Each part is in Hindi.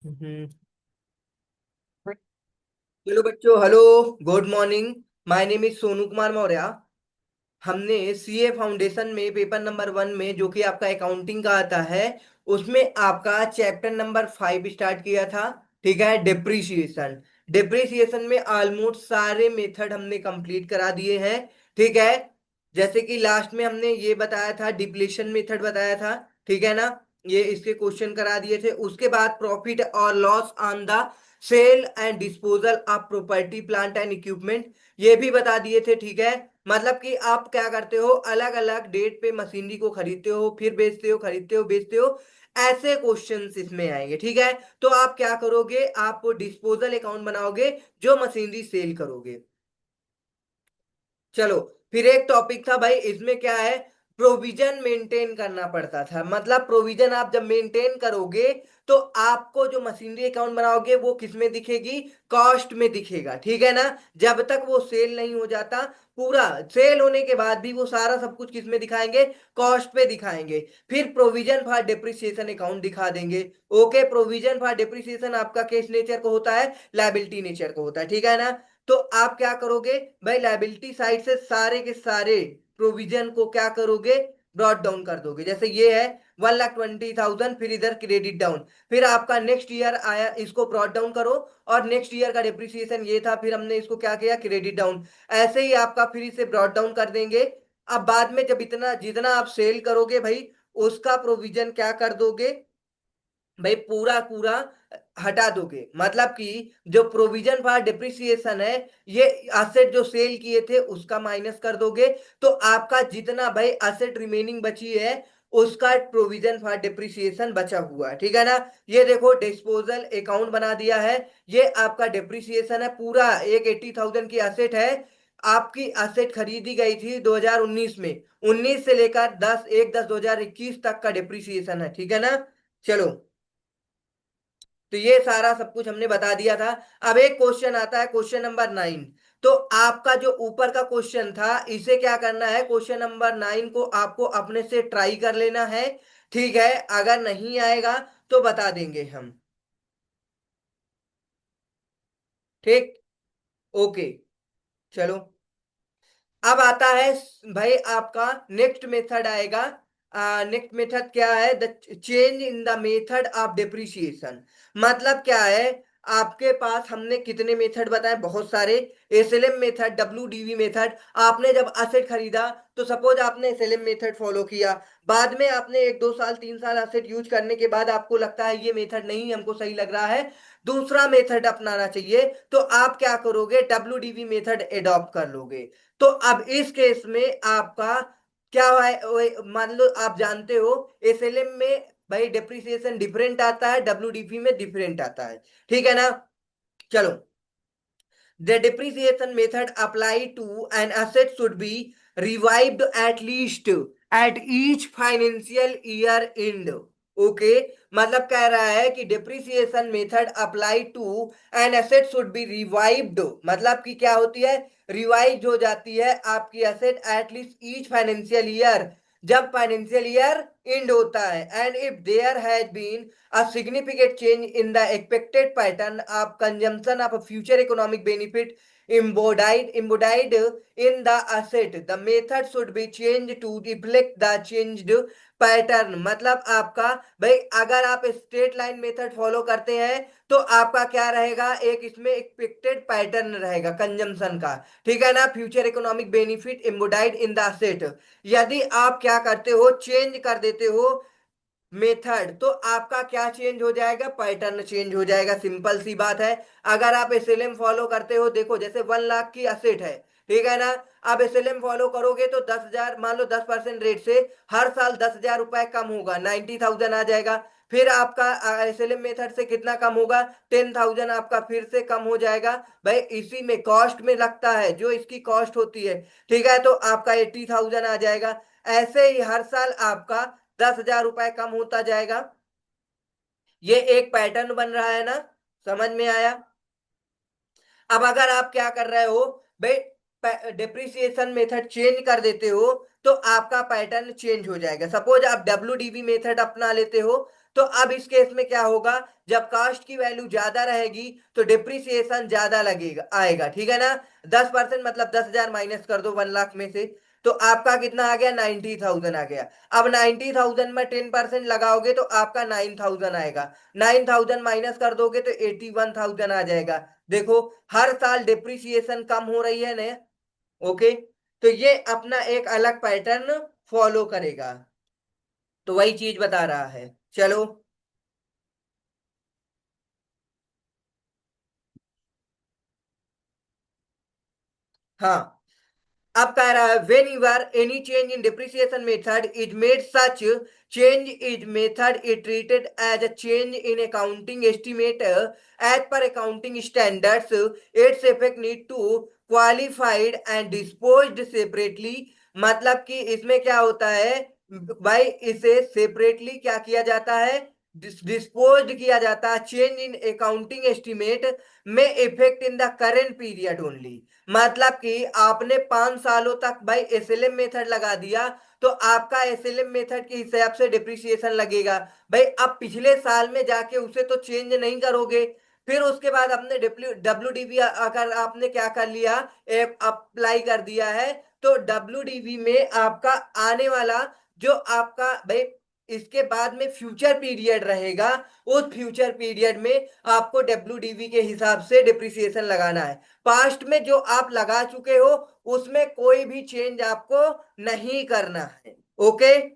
हम्म। हेलो बच्चों, hello. Good morning. My name is Sonu Kumar Maurya. हमने सीए फाउंडेशन में पेपर नंबर 1 में, जो कि आपका अकाउंटिंग का आता है, उसमें आपका चैप्टर नंबर 5 स्टार्ट किया था। ठीक है, डिप्रिसिएशन। डिप्रिसिएशन में ऑलमोस्ट सारे मेथड हमने कंप्लीट करा दिए हैं। ठीक है। जैसे कि लास्ट में हमने ये बताया था, डिप्लेशन मेथड बताया था। ठीक है ना। ये इसके क्वेश्चन करा दिए थे। उसके बाद प्रॉफिट और loss on the sale and disposal of property plant and equipment, ये भी बता दिए थे। ठीक है। मतलब कि आप क्या करते हो, अलग अलग डेट पे मशीनरी को खरीदते हो, फिर बेचते हो, खरीदते हो, बेचते हो। ऐसे क्वेश्चंस इसमें आएंगे। ठीक है। तो आप क्या करोगे, आप डिस्पोजल अकाउंट बनाओगे जो मशीनरी सेल करोगे। चलो। फिर एक टॉपिक था भाई, इसमें क्या है, प्रोविजन मेंटेन करना पड़ता था। मतलब प्रोविजन आप जब मेंटेन करोगे तो आपको जो मशीनरी अकाउंट बनाओगे वो किस में दिखेगी, कॉस्ट में दिखेगा। ठीक है ना। जब तक वो सेल नहीं हो जाता, पूरा सेल होने के बाद भी वो सारा सब कुछ किस में दिखाएंगे, कॉस्ट पे दिखाएंगे। फिर प्रोविजन फॉर डिप्रिसिएशन अकाउंट दिखा देंगे। ओके, प्रोविजन फॉर डिप्रिसिएशन आपका किस नेचर को होता है, लायबिलिटी नेचर को होता है। ठीक है ना। तो आप क्या करोगे भाई, लायबिलिटी साइड से सारे के सारे प्रोविजन को क्या करोगे, ब्रॉट डाउन कर दोगे। जैसे ये है 1,20,000, फिर इधर क्रेडिट डाउन। फिर आपका नेक्स्ट ईयर आया, इसको ब्रॉट डाउन करो। और नेक्स्ट ईयर का डिप्रिसिएशन ये था, फिर हमने इसको क्या किया, क्रेडिट डाउन। ऐसे ही आपका फिर इसे ब्रॉट डाउन कर देंगे। अब बाद में जब इतना जितना आप सेल करोगे भाई, उसका प्रोविजन क्या कर दोगे भाई, पूरा पूरा हटा दोगे। मतलब कि जो प्रोविजन फॉर डिप्रिसिएशन है, ये असेट जो सेल किए थे उसका माइनस कर दोगे। तो आपका जितना भाई असेट रिमेनिंग बची है, उसका प्रोविजन फॉर डिप्रिसिएशन बचा हुआ है। ठीक है ना। ये देखो, डिस्पोजल अकाउंट बना दिया है। ये आपका डिप्रिसिएशन है पूरा, एक 80,000 की असेट है। आपकी असेट खरीदी गई थी 2019 में। 19 से लेकर 10/1/10/2021 तक का डिप्रिसिएशन है। ठीक है ना। चलो। तो ये सारा सब कुछ हमने बता दिया था। अब एक क्वेश्चन आता है, क्वेश्चन नंबर 9। तो आपका जो ऊपर का क्वेश्चन था, इसे क्या करना है, क्वेश्चन नंबर 9 को आपको अपने से ट्राई कर लेना है। ठीक है। अगर नहीं आएगा तो बता देंगे हम। ठीक। ओके। चलो। अब आता है भाई आपका नेक्स्ट मेथड आएगा। नेक्स्ट मेथड क्या है, the change in the method of depreciation. मतलब क्या है, आपके पास हमने कितने मेथड बताए, बहुत सारे। SLM method, WDV method. आपने जब असेट खरीदा तो सपोज आपने एसएलएम मेथड फॉलो किया। बाद में आपने 1 2 साल 3 साल असेट यूज करने के बाद आपको लगता है ये मेथड नहीं हमको सही लग रहा है, दूसरा मेथड अपनाना चाहिए। तो आप क्या करोगे, डब्ल्यूडीवी मेथड एडॉप्ट कर लोगे। तो अब इस केस में आपका क्या है, मान लो आप जानते हो एसएलएम में भाई डिप्रिसिएशन डिफरेंट आता है, डब्ल्यूडीपी में डिफरेंट आता है। ठीक है ना। चलो। The depreciation method applied to an asset should be revived at least at each financial year end. Okay. मतलब कह रहा है कि depreciation method apply to an asset should be reviewed. मतलब कि क्या होती है, रिवाइज हो जाती है आपकी asset at least each financial year, जब फाइनेंशियल ईयर एंड होता है। And if there has been a significant change in the expected pattern of consumption of a future economic benefit embodied in the asset, the method should be changed to reflect the changed pattern. मतलब आपका भाई, अगर आप स्ट्रेट लाइन मेथड फॉलो करते हैं तो आपका क्या रहेगा, एक इसमें एक्सपेक्टेड पैटर्न रहेगा कंजम्पशन का। ठीक है ना। Future economic benefit embodied in the asset. यदि आप क्या करते हो, चेंज कर देते हो मेथड, तो आपका क्या चेंज हो जाएगा, पैटर्न चेंज हो जाएगा। सिंपल सी बात है। अगर आप एसएलएम फॉलो करते हो, देखो जैसे 1 लाख की असेट है। ठीक है ना। आप एसएलएम फॉलो करोगे तो 10,000, मान लो 10% रेट से हर साल 10,000 रुपए कम होगा, 90,000 आ जाएगा। फिर आपका एसएलएम मेथड से कितना कम होगा, 10,000 आपका फिर से कम हो जाएगा। भाई इसी में कॉस्ट में लगता है, जो इसकी कॉस्ट होती है। ठीक है। तो आपका 80,000 आ जाएगा। ऐसे ही हर साल आपका 10,000 रुपए कम होता जाएगा। ये एक पैटर्न बन रहा है ना। समझ में आया। अब अगर आप क्या कर रहे हो भाई, डिप्रिसिएशन मेथड चेंज कर देते हो तो आपका पैटर्न चेंज हो जाएगा। सपोज आप डब्ल्यूडीवी मेथड अपना लेते हो, तो अब इस केस में क्या होगा, जब कास्ट की वैल्यू ज्यादा रहेगी तो डिप्रिसिएशन ज्यादा लगेगा आएगा, ठीक है ना। 10% मतलब 10,000 माइनस कर दो 1 लाख में से, तो आपका कितना आ गया, 90,000 आ गया। अब 90,000 में 10% लगाओगे तो आपका 9,000 आएगा। 9,000 माइनस कर दोगे तो 81,000 आ जाएगा। देखो, हर साल डिप्रिसिएशन कम हो रही है ना। ओके, तो ये अपना एक अलग पैटर्न फॉलो करेगा, तो वही चीज बता रहा है। चलो। हाँ, अब कह रहा है when your any change in depreciation method is made such change is method is treated as a change in accounting estimate as per accounting standards, its effect need to qualified and disposed separately. मतलब कि इसमें क्या होता है भाई, इसे सेपरेटली क्या किया जाता है, डिस्पोज्ड किया जाता है। चेंज इन अकाउंटिंग एस्टिमेट में effect in the current period only. मतलब कि आपने 5 सालों तक भाई एसएलएम मेथड लगा दिया, तो आपका एसएलएम मेथड के हिसाब से डिप्रिसिएशन लगेगा। भाई अब पिछले साल में जाके उसे तो चेंज नहीं करोगे। फिर उसके बाद अपने डब्ल्यू डीवी अगर आपने क्या कर लिया, अप्लाई कर दिया है, तो डब्ल्यू डीवी में आपका आने वाला जो आपका भाई इसके बाद में फ्यूचर पीरियड रहेगा, उस फ्यूचर पीरियड में आपको डब्ल्यू डीवी के हिसाब से डिप्रिसिएशन लगाना है। पास्ट में जो आप लगा चुके हो उसमें कोई भी चेंज आपको नहीं करना है। ओके,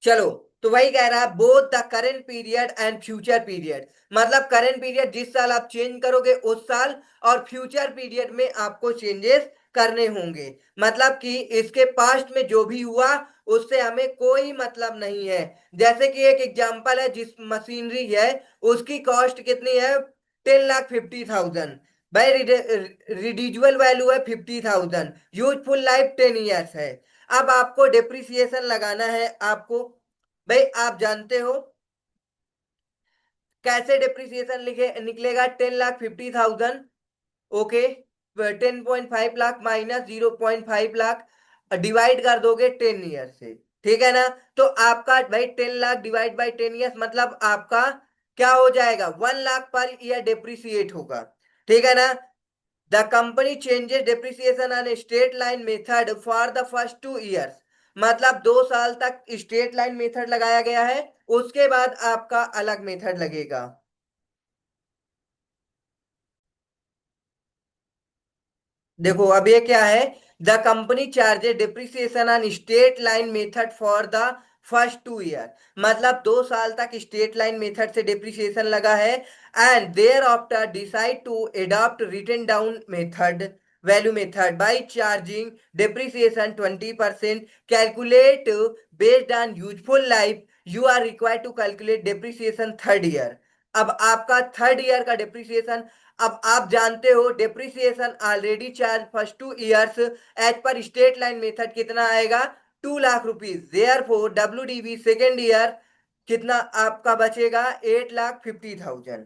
चलो। तो वही कह रहा है both the current period and future period. मतलब करेंट पीरियड जिस साल आप चेंज करोगे उस साल, और फ्यूचर पीरियड में आपको चेंजेस करने होंगे। मतलब कि इसके पास्ट में जो भी हुआ उससे हमें कोई मतलब नहीं है। जैसे कि एक एग्जांपल है, जिस मशीनरी है उसकी कॉस्ट कितनी है, 10,50,000। भाई रिडिजुअल वैल्यू है 50,000, यूजफुल लाइफ 10 ईयर्स है। अब आपको डिप्रिसिएशन लगाना है आपको। भाई आप जानते हो कैसे डिप्रिसिएशन लिखे निकलेगा, 10,50,000। Okay, 10.5 lakh minus 0.5 lakh, divide कर दोगे 10 ईयर से, ठीक है ना। तो आपका भाई 10 लाख डिवाइड बाई 10 ईयर्स, मतलब आपका क्या हो जाएगा, 1 लाख पर ईयर डिप्रिसिएट होगा, ठीक है ना। The company changes depreciation on straight line method for the first 2 years. मतलब 2 साल तक स्ट्रेट लाइन मेथड लगाया गया है, उसके बाद आपका अलग मेथड लगेगा। देखो अब ये क्या है, the company charges depreciation on straight line method for the first 2 year. मतलब 2 साल तक स्ट्रेट लाइन मेथड से डिप्रिसिएशन लगा है, and thereafter decide to adopt written down method value method by charging depreciation 20% calculate based on useful life, you are required to calculate depreciation third year. अब आपका थर्ड ईयर का डिप्रिसिएशन, अब आप जानते हो depreciation already charge first 2 years as per straight line method कितना आएगा, 2 lakh rupees. Therefore W D second year कितना आपका बचेगा, 8,50,000,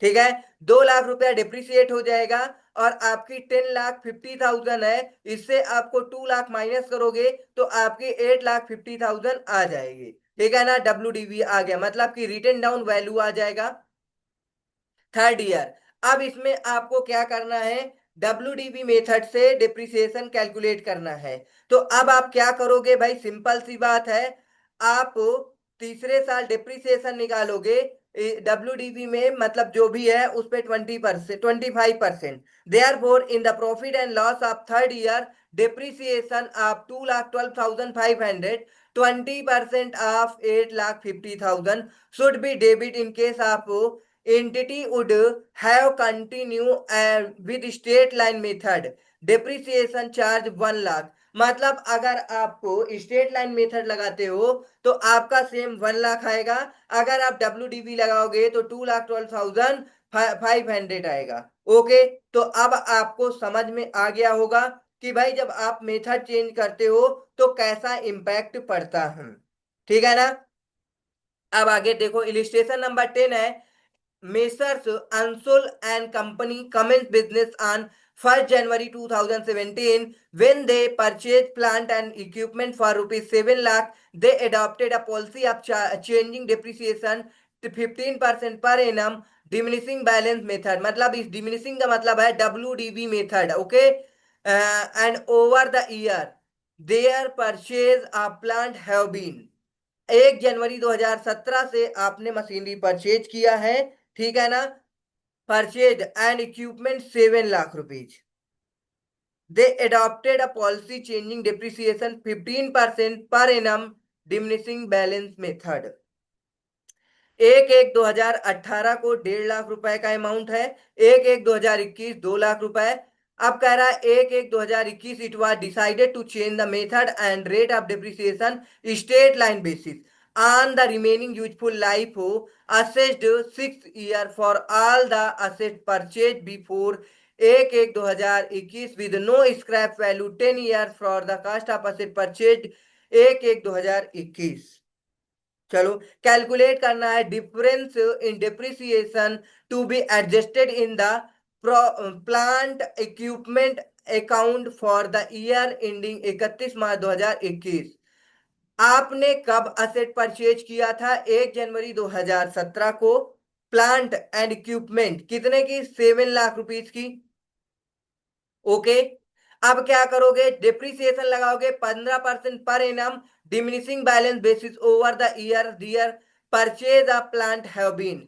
ठीक है। 2 लाख रुपया डिप्रिसिएट हो जाएगा, और आपकी 10,50,000 है, इससे आपको 2 लाख माइनस करोगे तो आपकी 8,50,000 आ जाएगी, ठीक है ना। डब्ल्यू आ गया, मतलब कि रिटन डाउन वैल्यू आ जाएगा थर्ड ईयर। अब इसमें आपको क्या करना है, डब्ल्यू मेथड से डिप्रिसिएशन कैलकुलेट करना है। तो अब आप क्या करोगे भाई, सिंपल सी बात है, आप तीसरे साल डिप्रिसिएशन निकालोगे डब्ल्यू में, मतलब जो भी है उस पे 20%, 25%। Therefore in the profit and loss of third year depreciation of 2,12,500, 20% of 8,50,000 should be debit in case of entity would have continue with straight line method depreciation charge 1 lakh. मतलब अगर आपको स्ट्रेट लाइन मेथड लगाते हो तो आपका सेम 1 लाख आएगा। अगर आप डब्ल्यू लगाओगे तो 2,12,500 आएगा। ओके, तो अब आपको समझ में आ गया होगा कि भाई जब आप मेथड चेंज करते हो तो कैसा इम्पैक्ट पड़ता है, ठीक है ना। अब आगे देखो, इलिस्ट्रेशन नंबर 10 है, Messrs. Ansel and Company commenced business on 1st January 2017, when they purchased plant and equipment for rupees 7 lakh, they adopted a policy of changing depreciation to 15% per annum diminishing balance method. मतलब इस डिमिनिशिंग का मतलब है WDB method. Okay, and over the year there purchase of plant have been, 1 जनवरी 2017 से आपने मशीनरी परचेज किया है, ठीक है ना, purchase and equipment 7 lakh rupees. They adopted a policy changing depreciation 15% पर एनम डिमिनिशिंग बैलेंस मेथड। 1/1/2018 को 1.5 लाख रुपए का अमाउंट है, 1/1/2021 2 लाख रुपए। अब कह रहा है 1/1/2021 it was decided to change the method and rate of depreciation straight line basis on the remaining useful life assessed 6 year for all the asset purchase before 1/1/2021 with no scrap value 10 year for the cost of asset purchase 1/1/2021। चलो, कैलकुलेट करना है difference in depreciation to be adjusted in the plant equipment account for the year ending 31 March 2021। आपने कब असेट परचेज किया था? 1 जनवरी 2017 को। प्लांट एंड इक्विपमेंट कितने की? 7 लाख रुपीज की। ओके, अब क्या करोगे? डिप्रिसिएशन लगाओगे 15% पर annum diminishing balance basis over the year there purchase of plant have been.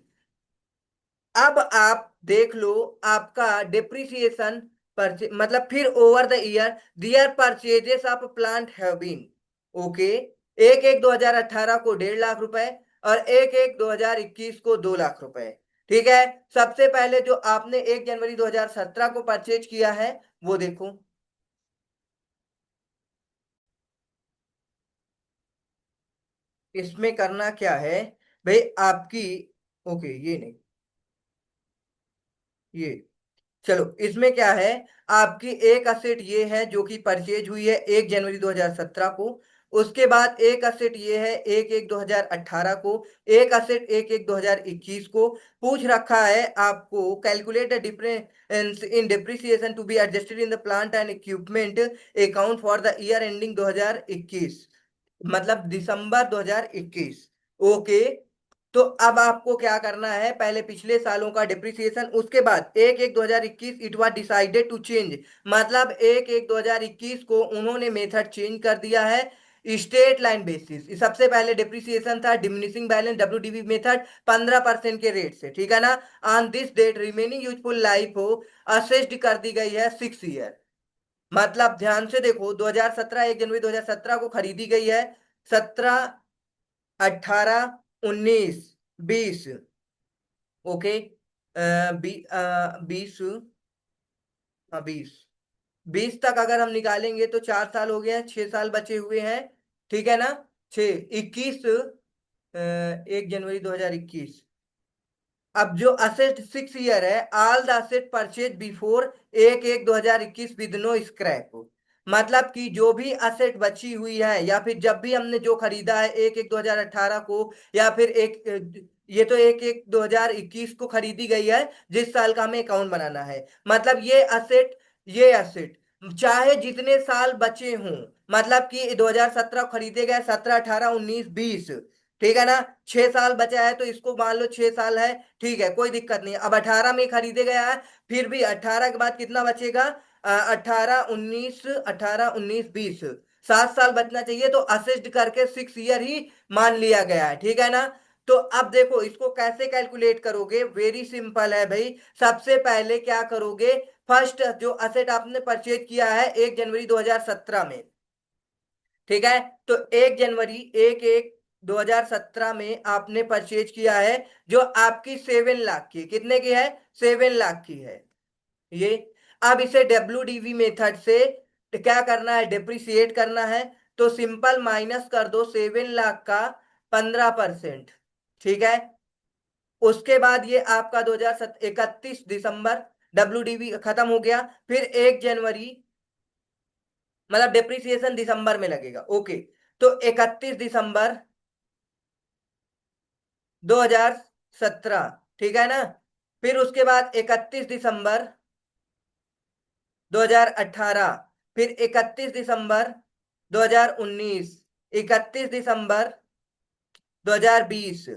अब आप देख लो, आपका डिप्रिसिएशन मतलब फिर over the year there purchases of plant have been. Okay, 1/1/2018 को 1.5 लाख रुपए और 1/1/2021 को 2 लाख रुपए। ठीक है, सबसे पहले जो आपने 1 जनवरी 2017 को परचेज किया है वो देखो। इसमें करना क्या है भाई आपकी? ओके, ये नहीं, ये, चलो इसमें क्या है, आपकी एक असेट ये है जो कि परचेज हुई है 1 जनवरी 2017 को। उसके बाद एक असेट ये है 1/1/2018 को। एक असेट 1/1/2021 को। पूछ रखा है आपको calculate the difference in depreciation to be adjusted in the plant and equipment account for the year ending 2021, मतलब दिसंबर 2021। ओके, तो अब आपको क्या करना है? पहले पिछले सालों का डिप्रिसिएशन, उसके बाद 1/1/2021 it was decided to change, मतलब 1/1/2021 को उन्होंने मेथड चेंज कर दिया है स्टेट लाइन बेसिस। सबसे पहले डिप्रिसिएशन था डिमिनिशिंग बैलेंस WDB मेथड 15% के रेट से, ठीक है ना। On this date remaining useful life हो असेस्ड कर दी गई है 6 ईयर। मतलब ध्यान से देखो, 2017 1 जनवरी 2017 को खरीदी गई है, 17, 18, 19, 20। ओके, 20, हाँ 20, 20 तक अगर हम निकालेंगे तो 4 साल हो गए हैं, 6 साल बचे हुए हैं, ठीक है ना। 6, 21, 1 जनवरी 2021। अब जो असेट 6 ईयर है, all the asset purchase before 1/1/2021 with no scrap. मतलब कि जो भी असेट बची हुई है या फिर जब भी हमने जो खरीदा है 1/1/2018 को, या फिर ये तो 1/1/2021 को खरीदी गई है, जिस साल का हमें अकाउंट बनाना है। मतलब ये असेट चाहे जितने साल बचे हों, मतलब कि 2017 खरीदे गए, 17, 18, 19, 20, ठीक है ना। 6 साल बचा है तो इसको मान लो 6 साल है, ठीक है, कोई दिक्कत नहीं। अब 18 में खरीदे गया है, फिर भी 18 के बाद कितना बचेगा? 18, 19, 7 साल बचना चाहिए, तो असिस्ट करके 6 ईयर ही मान लिया गया है, ठीक है ना। तो अब देखो इसको कैसे कैलकुलेट करोगे? वेरी सिंपल है भाई। सबसे पहले क्या करोगे? फर्स्ट जो असेट आपने परचेज किया है 1 जनवरी 2017 में, ठीक है, तो 1 जनवरी 1/1/2017 में आपने परचेज किया है, जो आपकी 7 लाख की, कितने की है? 7 लाख की है ये। अब इसे WDV मेथड से क्या करना है? डिप्रिसिएट करना है। तो सिंपल माइनस कर दो 7 लाख का 15%, ठीक है। उसके बाद ये आपका 2031 दिसंबर WDV खत्म हो गया। फिर 1 जनवरी, मतलब डिप्रिसिएशन दिसंबर में लगेगा। ओके, तो 31 दिसंबर 2017, ठीक है ना। फिर उसके बाद 31 दिसंबर 2018, फिर 31 दिसंबर 2019, 31 दिसंबर 2020।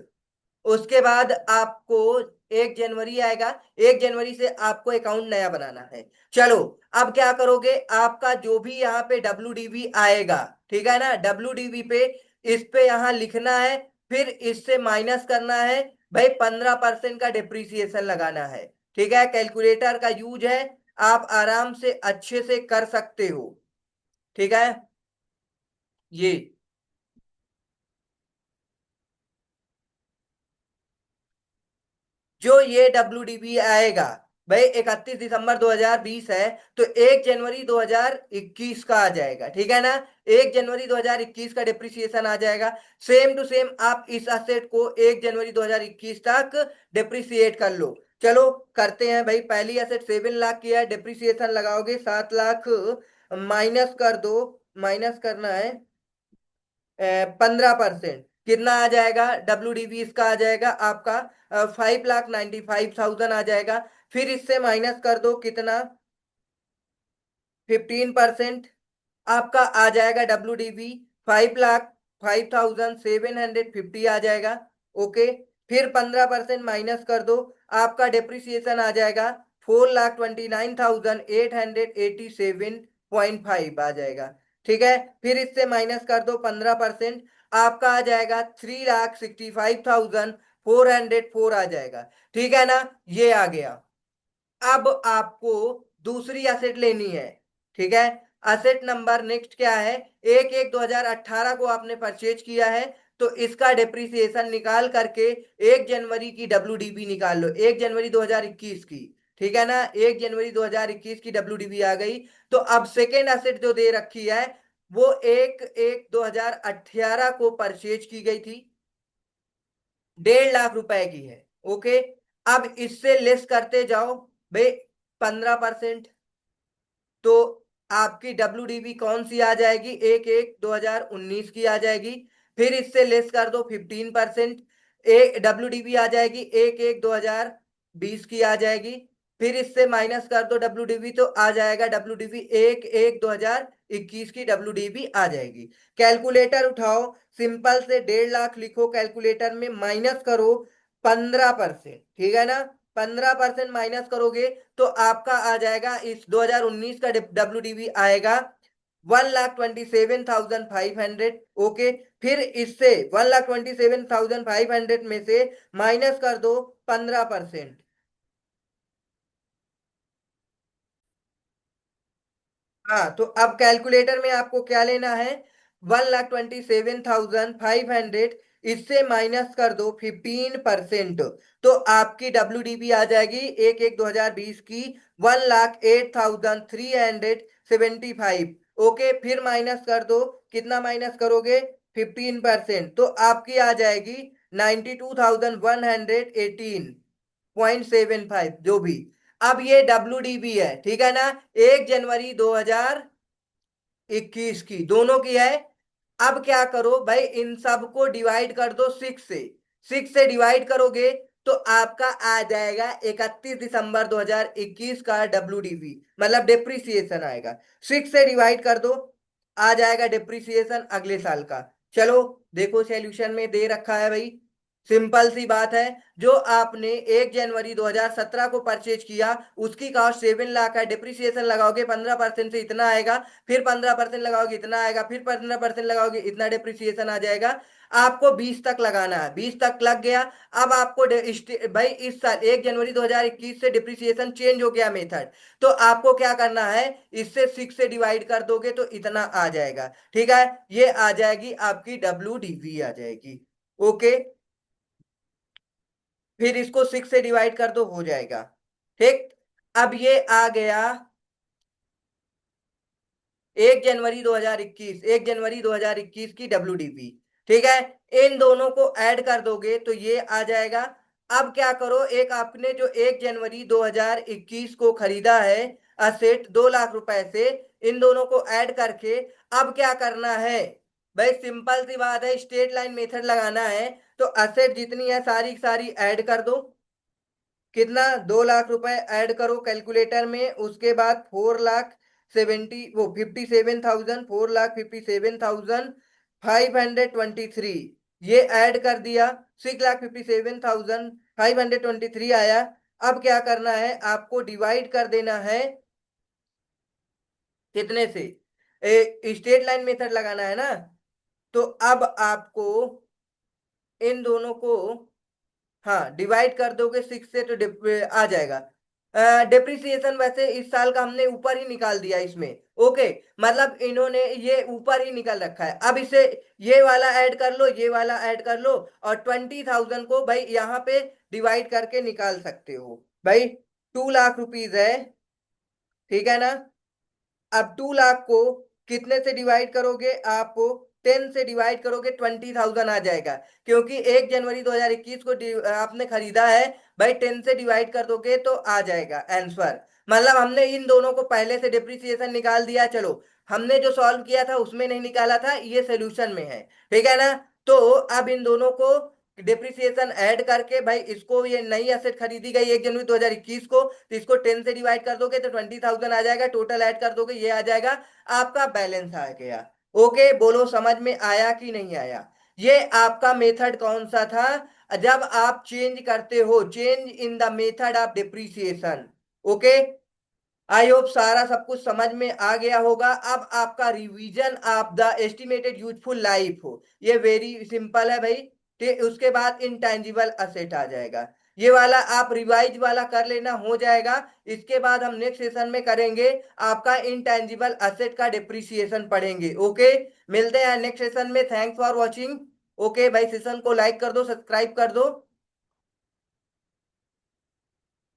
उसके बाद आपको 1 जनवरी आएगा। 1 जनवरी से आपको अकाउंट नया बनाना है। चलो, अब क्या करोगे, आपका जो भी यहाँ पे डब्ल्यू आएगा, ठीक है ना, डब्ल्यू पे, इस पे यहाँ लिखना है, फिर इससे माइनस करना है। भाई 15% का डिप्रिसिएशन लगाना है। ठीक है, कैलकुलेटर का यूज है, आप आराम से अच्छे से कर सकते हो। ठीक है, ये जो ये डब्ल्यू आएगा, भाई 31 दिसंबर 2020 है, तो 1 जनवरी 2021 का आ जाएगा। ठीक है ना, 1 जनवरी 2021 का डिप्रिसिएशन आ जाएगा। सेम टू सेम आप इस असेट को 1 जनवरी 2021 तक डिप्रिसिएट कर लो। चलो करते हैं भाई। पहली असेट 7 लाख की है, डिप्रिसिएशन लगाओगे 7 लाख, माइनस कर दो, माइनस करना है 15%। कितना आ जाएगा, डब्ल्यू इसका आ जाएगा आपका 5,95,000 आ जाएगा। फिर इससे माइनस कर दो कितना, 15%, आपका आ जाएगा डब्ल्यू 5,05,750 आ जाएगा। ओके, फिर 15% माइनस कर दो, आपका डेप्रिसिएशन आ जाएगा 4,29,887.5 आ जाएगा। ठीक है, फिर इससे माइनस कर दो 15%, आपका आ जाएगा 3,65,404 आ जाएगा। ठीक है ना, ये आ गया। अब आपको दूसरी एसेट लेनी है। ठीक है, एसेट नंबर नेक्स्ट क्या है, 1/1/2018 को आपने परचेज किया है, तो इसका डेप्रिसिएशन निकाल करके 1 जनवरी की डब्ल्यू निकाल लो, 1 जनवरी 2021 की। ठीक है ना, 1 जनवरी 2021 की डब्ल्यू आ गई। तो अब सेकेंड एसेट जो दे रखी है, वो 1/1/2018 को परचेज की गई थी, 1.5 लाख रुपए की है। ओके, अब इससे लेस करते जाओ भाई 15%, तो आपकी डब्ल्यू कौन सी आ जाएगी, 1/1/2019 की आ जाएगी। फिर इससे लेस कर दो 15%, एक डब्ल्यू आ जाएगी 1/1/2020 की आ जाएगी। फिर इससे माइनस कर दो डब्ल्यू तो आ जाएगा डब्ल्यू 1/1/2021 की डब्ल्यू आ जाएगी। कैलकुलेटर उठाओ, सिंपल से 1.5 लाख लिखो कैलकुलेटर में, माइनस करो 15%। ठीक है ना, 15% माइनस करोगे तो आपका आ जाएगा, इस 2019 का डब्ल्यू आएगा 1,27,500। ओके, फिर इससे 1,27,500 में से माइनस कर दो 15%। हाँ, तो अब कैलकुलेटर में आपको क्या लेना है, 1,27,500, इससे माइनस कर दो 15%, तो आपकी डब्ल्यू आ जाएगी 1/1/2020 की 1,08,375। ओके, फिर माइनस कर दो, कितना माइनस करोगे, 15%, तो आपकी आ जाएगी 92,118.75 जो भी। अब ये डब्ल्यू है, ठीक है ना, 1 जनवरी 2021 की, दोनों की है। अब क्या करो भाई, इन सब को डिवाइड कर दो 6 से। 6 से डिवाइड करोगे तो आपका आ जाएगा 31 दिसंबर 2021 का डब्ल्यू मतलब डिप्रिसिएशन आएगा। 6 से डिवाइड कर दो, आ जाएगा डिप्रिसिएशन अगले साल का। चलो देखो, सॉल्यूशन में दे रखा है भाई, सिंपल सी बात है। जो आपने 1 जनवरी 2017 को परचेज किया, उसकी कॉस्ट 7 लाख है, डिप्रिसिएशन लगाओगे 15% से इतना आएगा, फिर 15% लगाओगे इतना आएगा, फिर 15% लगाओगे इतना डिप्रिसिएशन आ जाएगा। आपको 20 तक लगाना है, 20 तक लग गया। अब आपको भाई इस साल 1 जनवरी 2021 से डिप्रिसिएशन चेंज हो गया मेथड, तो आपको क्या करना है, इससे 6 से डिवाइड कर दोगे तो इतना आ जाएगा। ठीक है, ये आ जाएगी आपकी डब्ल्यू आ जाएगी। ओके, फिर इसको 6 से डिवाइड कर दो, हो जाएगा। ठीक, अब ये आ गया 1 जनवरी 2021, 1 जनवरी 2021 की डब्ल्यू। ठीक है, इन दोनों को ऐड कर दोगे तो ये आ जाएगा। अब क्या करो, एक आपने जो 1 जनवरी 2021 को खरीदा है असेट 2 लाख रुपए से, इन दोनों को ऐड करके अब क्या करना है, भाई सिंपल सी बात है, स्ट्रेट लाइन मेथड लगाना है। तो असेट जितनी है सारी सारी ऐड कर दो। कितना, 2 लाख रुपए ऐड करो कैलकुलेटर में, उसके बाद 57,523 4,57,523 ये ऐड कर दिया, 6,57,523 आया। अब क्या करना है, आपको डिवाइड कर देना है कितने से, स्ट्रेट लाइन मेथड लगाना है ना। तो अब आपको इन दोनों को, हाँ, डिवाइड कर दोगे 6 से तो आ जाएगा। डिप्रिसिएशन वैसे इस साल का हमने ऊपर ही निकाल दिया इसमें। ओके, मतलब इन्होंने ये ऊपर ही निकाल रखा है। अब इसे ये वाला ऐड कर लो, ये वाला ऐड कर लो, और 20,000 को भाई यहाँ पे डिवाइड करके निकाल सकते हो भाई। 2 लाख रुपीज है, ठीक है ना। अब 2 लाख को कितने से डिवाइड करोगे, आपको 10 से डिवाइड करोगे, 20,000 आ जाएगा। क्योंकि 1 जनवरी 2021 को आपने खरीदा है भाई, 10 से डिवाइड कर दोगे तो आ जाएगा आंसर। मतलब हमने इन दोनों को पहले से डिप्रिसिएशन निकाल दिया। चलो, हमने जो सॉल्व किया था उसमें नहीं निकाला था, ये सोल्यूशन में है, ठीक है ना। तो अब इन दोनों को डिप्रिसिएशन ऐड करके भाई, इसको ये नई एसेट खरीदी गई 1 जनवरी 2021 को, तो इसको 10 से डिवाइड कर दोगे तो 20,000 आ जाएगा, टोटल ऐड कर दोगे ये आ जाएगा, आपका बैलेंस आ गया। ओके, बोलो समझ में आया कि नहीं आया। ये आपका मेथड कौन सा था, जब आप चेंज करते हो, change in the method of depreciation. Okay, I hope सारा सब कुछ समझ में आ गया होगा। अब आपका revision of the estimated useful life हो, ये वेरी सिंपल है भाई। ठीक, उसके बाद इंटेंजिबल असेट आ जाएगा, ये वाला आप रिवाइज वाला कर लेना, हो जाएगा। इसके बाद हम नेक्स्ट सेशन में करेंगे, आपका इंटेंजिबल असेट का डिप्रिसिएशन पढ़ेंगे। ओके, मिलते हैं नेक्स्ट सेशन में। Thanks for watching. ओके भाई, सेशन को लाइक कर दो, सब्सक्राइब कर दो।